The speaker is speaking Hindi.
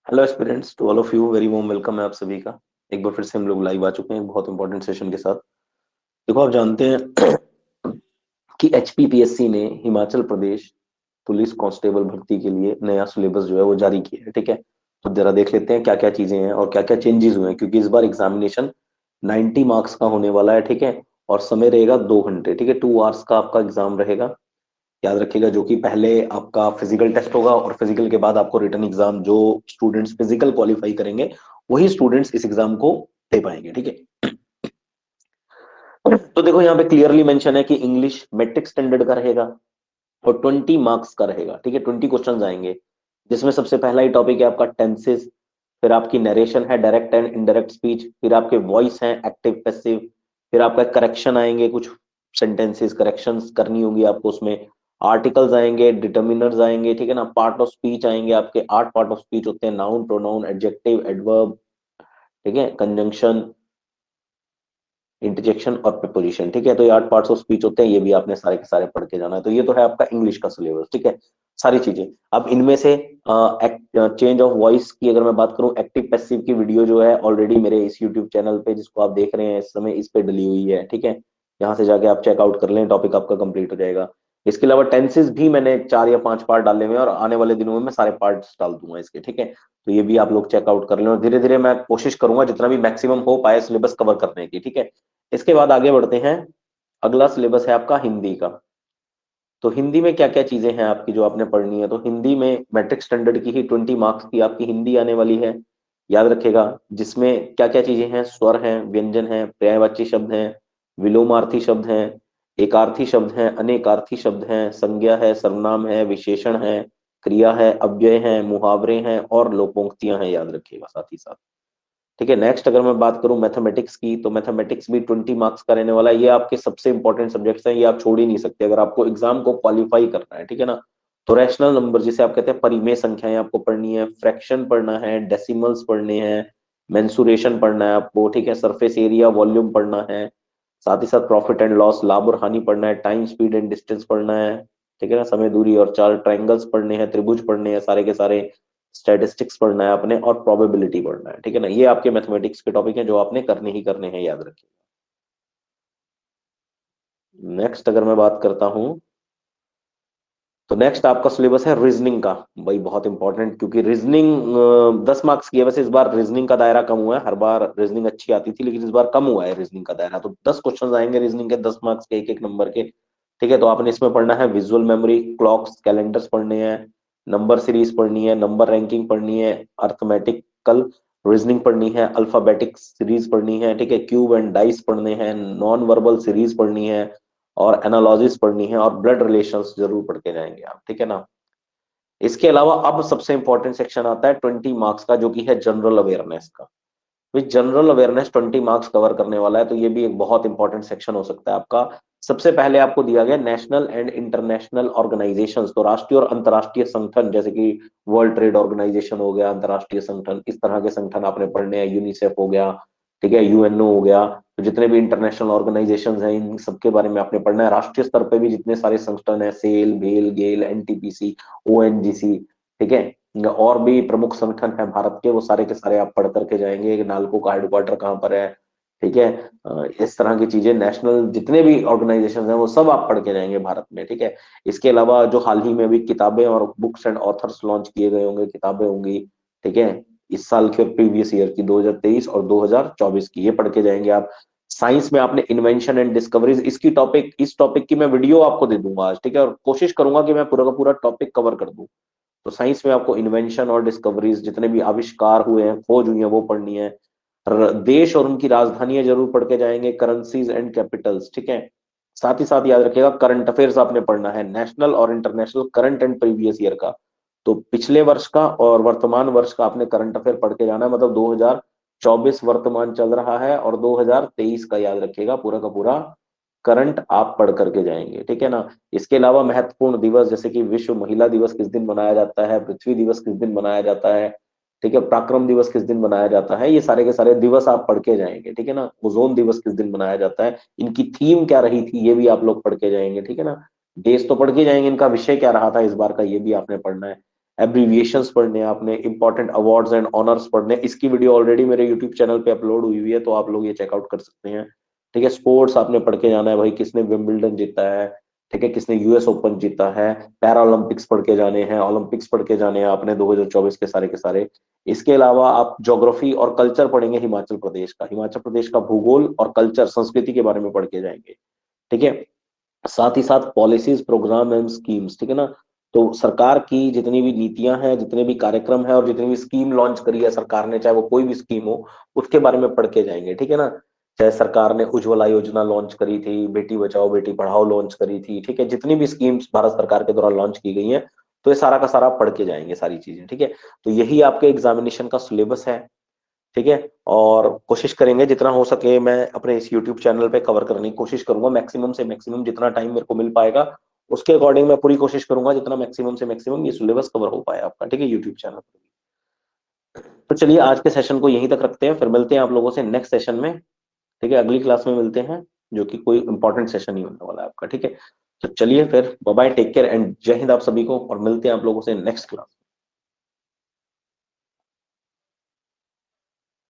Hello aspirants, to all of you very warm welcome है आप सभी का। एक बार फिर से हम लोग लाइव आ चुके हैं एक बहुत इंपॉर्टेंट सेशन के साथ। देखो, आप जानते हैं कि एचपीपीएससी ने हिमाचल प्रदेश पुलिस कांस्टेबल भर्ती के लिए नया सिलेबस जो है वो जारी किया है। ठीक है, तो जरा देख लेते हैं क्या क्या चीजें हैं और क्या क्या चेंजेस हुए हैं, क्योंकि इस बार एग्जामिनेशन 90 मार्क्स का होने वाला है। ठीक है, और समय रहेगा 2 घंटे। ठीक है, 2 आवर्स का आपका एग्जाम रहेगा। याद रखिएगा, जो कि पहले आपका फिजिकल टेस्ट होगा और फिजिकल के बाद आपको रिटर्न एग्जाम। जो स्टूडेंट्स फिजिकल क्वालिफाई करेंगे वही स्टूडेंट्स इस एग्जाम को दे पाएंगे। ठीक है, तो देखो यहाँ पे क्लियरली मेंशन है कि इंग्लिश मैट्रिक स्टैंडर्ड का रहेगा और 20 मार्क्स का रहेगा। ठीक है, 20 क्वेश्चन आएंगे, जिसमें सबसे पहला ही टॉपिक है आपका टेंसेस। फिर आपकी नरेशन है, डायरेक्ट एंड इनडायरेक्ट स्पीच। फिर आपके वॉइस है, एक्टिव पैसिव। फिर आपका करेक्शन आएंगे, कुछ सेंटेंसेस करेक्शंस करनी होगी आपको उसमें। आर्टिकल्स आएंगे, डिटर्मिनर्स आएंगे। ठीक है ना, पार्ट ऑफ स्पीच आएंगे आपके। 8 पार्ट ऑफ स्पीच होते हैं: नाउन, प्रोनाउन, एडजेक्टिव, एडवर्ब, ठीक है, कंजंक्शन, इंटरजेक्शन और प्रपोजिशन। ठीक है, तो ये 8 पार्ट्स ऑफ स्पीच होते हैं। ये भी आपने सारे के सारे पढ़ के जाना है। तो ये तो है आपका इंग्लिश का सिलेबस। ठीक है, सारी चीजें। अब इनमें से चेंज ऑफ वॉइस की अगर मैं बात करूं, एक्टिव पैसिव की वीडियो जो है ऑलरेडी मेरे इस यूट्यूब चैनल पे, जिसको आप देख रहे हैं इस समय, इस पे डली हुई है। ठीक है, यहाँ से जाके आप चेकआउट कर लें, टॉपिक आपका कंप्लीट हो जाएगा। इसके अलावा टेंसेस भी मैंने 4 या 5 पार्ट डाले हुए हैं और आने वाले दिनों में मैं सारे पार्ट्स डाल दूंगा इसके। ठीक है, तो ये भी आप लोग चेकआउट कर लें और धीरे धीरे मैं कोशिश करूंगा जितना भी मैक्सिमम हो पाए सिलेबस कवर करने की। ठीक है, इसके बाद आगे बढ़ते हैं। अगला सिलेबस है आपका हिंदी का। तो हिंदी में क्या क्या चीजें हैं आपकी जो आपने पढ़नी है। तो हिंदी में मैट्रिक स्टैंडर्ड की ही 20 मार्क्स की आपकी हिंदी आने वाली है। याद रखेगा, जिसमें क्या क्या चीजें हैं: स्वर हैं, व्यंजन हैं, पर्यायवाची शब्द हैं, विलोमार्थी शब्द हैं, एकार्थी शब्द हैं, अनेकार्थी शब्द हैं, संज्ञा है, सर्वनाम है, विशेषण है, क्रिया है, अव्यय है, मुहावरे हैं और लोकोक्तियां हैं। याद रखिएगा साथ ही साथ। ठीक है, नेक्स्ट अगर मैं बात करूं मैथमेटिक्स की, तो मैथमेटिक्स भी 20 मार्क्स का रहने वाला है। ये आपके सबसे इंपॉर्टेंट सब्जेक्ट्स हैं, ये आप छोड़ ही नहीं सकते अगर आपको एग्जाम को क्वालिफाई करना है। ठीक है ना, तो रैशनल नंबर जिसे आप कहते हैं, परिमेय संख्याएं आपको पढ़नी है, फ्रैक्शन पढ़ना है, डेसिमल्स पढ़ने हैं, मेंसुरेशन पढ़ना है आपको। ठीक है, सरफेस एरिया, वॉल्यूम पढ़ना है, साथ ही साथ प्रॉफिट एंड लॉस, लाभ और हानि पढ़ना है, टाइम, स्पीड एंड डिस्टेंस पढ़ना है। ठीक है ना, समय, दूरी और चाल, ट्रायंगल्स पढ़ने हैं, त्रिभुज पढ़ने हैं सारे के सारे, स्टैटिस्टिक्स पढ़ना है आपने और प्रोबेबिलिटी पढ़ना है। ठीक है ना, ये आपके मैथमेटिक्स के टॉपिक हैं जो आपने करने ही करने हैं, याद रखिए। नेक्स्ट अगर मैं बात करता हूं, तो नेक्स्ट आपका सिलेबस है रीजनिंग का। भाई बहुत इंपॉर्टेंट, क्योंकि रीजनिंग 10 मार्क्स की है। वैसे इस बार रीजनिंग का दायरा कम हुआ है, हर बार रीजनिंग अच्छी आती थी, लेकिन इस बार कम हुआ है रीजनिंग का दायरा। तो 10 क्वेश्चन आएंगे रीजनिंग के, 10 मार्क्स के, एक एक नंबर के। ठीक है, तो आपने इसमें पढ़ना है विजुअल मेमोरी, क्लॉक्स, कैलेंडर्स पढ़ने हैं, नंबर सीरीज पढ़नी है, नंबर रैंकिंग पढ़नी है, अर्थमेटिकल रीजनिंग पढ़नी है, अल्फाबेटिक सीरीज पढ़नी है। ठीक है, क्यूब एंड डाइस पढ़ने हैं, नॉन वर्बल सीरीज पढ़नी है और एनालॉजिस पढ़नी है और ब्लड रिलेशंस जरूर पढ़ के जाएंगे आप। ठीक है ना, इसके अलावा अब सबसे इंपॉर्टेंट सेक्शन आता है 20 मार्क्स का, जो कि है जनरल अवेयरनेस का। Which general awareness 20 marks cover करने वाला है, तो ये भी एक बहुत इंपॉर्टेंट सेक्शन हो सकता है आपका। सबसे पहले आपको दिया गया नेशनल एंड इंटरनेशनल ऑर्गेनाइजेशंस, तो राष्ट्रीय और अंतर्राष्ट्रीय संगठन, जैसे कि वर्ल्ड ट्रेड ऑर्गेनाइजेशन हो गया, अंतर्राष्ट्रीय संगठन, इस तरह के संगठन आपने पढ़ने हैं। यूनिसेफ हो गया, ठीक है, यूएनओ हो गया। तो जितने भी इंटरनेशनल ऑर्गेनाइजेशंस हैं, इन सबके बारे में आपने पढ़ना है। राष्ट्रीय स्तर पे भी जितने सारे संगठन है, सेल, भेल, गेल, एनटीपीसी, ओएनजीसी, ठीक है, और भी प्रमुख संगठन है भारत के, वो सारे के सारे आप पढ़ करके जाएंगे कि नालको का हेडक्वार्टर कहाँ पर है। ठीक है, इस तरह की चीजें, नेशनल जितने भी ऑर्गेनाइजेशन हैं वो सब आप पढ़ के जाएंगे भारत में। ठीक है, इसके अलावा जो हाल ही में भी किताबें और बुक्स एंड ऑथर्स लॉन्च किए गए होंगे, किताबें होंगी। ठीक है, इस साल की और प्रीवियस ईयर की, 2023 और 2024 की, ये पढ़ के जाएंगे आप। साइंस में आपने इन्वेंशन एंड डिस्कवरीज, इस टॉपिक की मैं वीडियो आपको दे दूंगा आज। ठीक है, और कोशिश करूंगा कि मैं पूरा का पूरा टॉपिक कवर कर दूं। तो साइंस में आपको इन्वेंशन और डिस्कवरीज, जितने भी आविष्कार हुए हैं, खोज हुई है, वो पढ़नी है। देश और उनकी राजधानियां जरूर पढ़ के जाएंगे, करेंसीज एंड कैपिटल्स। ठीक है, साथ ही साथ याद रखिएगा करंट अफेयर्स आपने पढ़ना है, नेशनल और international current and previous year का। तो पिछले वर्ष का और वर्तमान वर्ष का आपने करंट अफेयर पढ़ के जाना है। मतलब 2024 वर्तमान चल रहा है और 2023 का याद रखिएगा पूरा का पूरा करंट आप पढ़ करके जाएंगे। ठीक है ना, इसके अलावा महत्वपूर्ण दिवस, जैसे कि विश्व महिला दिवस किस दिन मनाया जाता है, पृथ्वी दिवस किस दिन मनाया जाता है, ठीक है, पराक्रम दिवस किस दिन मनाया जाता है, ये सारे के सारे दिवस आप पढ़ के जाएंगे। ठीक है ना, ओजोन दिवस किस दिन मनाया जाता है, इनकी थीम क्या रही थी, ये भी आप लोग पढ़ के जाएंगे। ठीक है ना, देश तो पढ़ के जाएंगे, इनका विषय क्या रहा था इस बार का, ये भी आपने पढ़ना है। एब्रीविएशंस पढ़ने हैं आपने, इंपॉर्टेंट अवार्ड्स एंड ऑनर्स पढ़ने। इसकी वीडियो ऑलरेडी मेरे यूट्यूब चैनल पे अपलोड हुई हुई है, तो आप लोग ये चेकआउट कर सकते हैं। ठीक है, स्पोर्ट्स आपने पढ़ के जाना है भाई, किसने विंबलडन जीता है, ठीक है, किसने यूएस ओपन जीता है, पैरा ओलंपिक्स पढ़ के जाने हैं, ओलंपिक्स पढ़ के जाने हैं आपने 2024 के सारे। इसके अलावा आप ज्योग्राफी और कल्चर पढ़ेंगे हिमाचल प्रदेश का, हिमाचल प्रदेश का भूगोल और कल्चर संस्कृति के बारे में पढ़ के जाएंगे। ठीक है, साथ ही साथ पॉलिसीज, प्रोग्राम एंड स्कीम्स, ठीक है ना। तो सरकार की जितनी भी नीतियां हैं, जितने भी कार्यक्रम है और जितनी भी स्कीम लॉन्च करी है सरकार ने, चाहे वो कोई भी स्कीम हो, उसके बारे में पढ़ के जाएंगे। ठीक है ना, चाहे सरकार ने उज्ज्वला योजना लॉन्च करी थी, बेटी बचाओ बेटी पढ़ाओ लॉन्च करी थी, ठीक है, जितनी भी स्कीम्स भारत सरकार के द्वारा लॉन्च की गई हैं, तो ये सारा का सारा पढ़ के जाएंगे सारी चीजें। ठीक है, तो यही आपके एग्जामिनेशन का सिलेबस है। ठीक है, और कोशिश करेंगे जितना हो सके, मैं अपने इस यूट्यूब चैनल पे कवर करने की कोशिश करूंगा, मैक्सिमम से मैक्सिमम जितना टाइम मेरे को मिल पाएगा उसके अकॉर्डिंग मैं पूरी कोशिश करूंगा जितना मैक्सिमम से मैक्सिमम ये सिलेबस कवर हो पाए आपका। ठीक है, यूट्यूब चैनल पर। तो चलिए आज के सेशन को यहीं तक रखते हैं, फिर मिलते हैं आप लोगों से नेक्स्ट सेशन में। ठीक है, अगली क्लास में मिलते हैं, जो कि कोई इंपॉर्टेंट सेशन ही होने वाला है आपका। ठीक है, तो चलिए फिर bye bye, take care and जय हिंद आप सभी को, और मिलते हैं आप लोगों से नेक्स्ट क्लास।